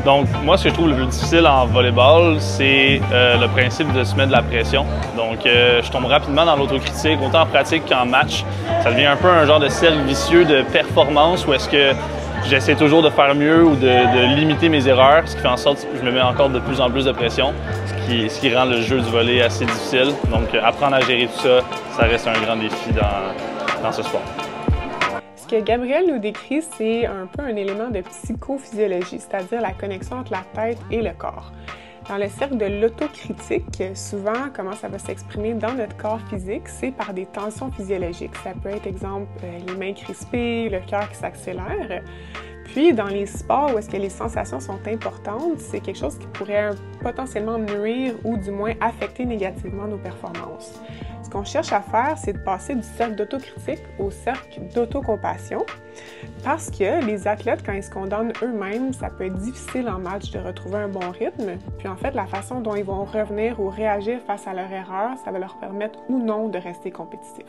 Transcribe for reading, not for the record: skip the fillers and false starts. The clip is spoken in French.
Donc, moi, ce que je trouve le plus difficile en volleyball, c'est le principe de se mettre de la pression. Donc, je tombe rapidement dans l'autocritique, autant en pratique qu'en match. Ça devient un peu un genre de cercle vicieux de performance où est-ce que j'essaie toujours de faire mieux ou de limiter mes erreurs, ce qui fait en sorte que je me mets encore de plus en plus de pression, ce qui rend le jeu du volley assez difficile. Donc, apprendre à gérer tout ça, ça reste un grand défi dans ce sport. Ce que Gabriel nous décrit, c'est un peu un élément de psychophysiologie, c'est-à-dire la connexion entre la tête et le corps. Dans le cercle de l'autocritique, souvent, comment ça va s'exprimer dans notre corps physique, c'est par des tensions physiologiques. Ça peut être, exemple, les mains crispées, le cœur qui s'accélère. Puis, dans les sports où est-ce que les sensations sont importantes, c'est quelque chose qui pourrait potentiellement nuire ou du moins affecter négativement nos performances. Ce qu'on cherche à faire, c'est de passer du cercle d'autocritique au cercle d'autocompassion parce que les athlètes, quand ils se condamnent eux-mêmes, ça peut être difficile en match de retrouver un bon rythme. Puis en fait, la façon dont ils vont revenir ou réagir face à leur erreur, ça va leur permettre ou non de rester compétitifs.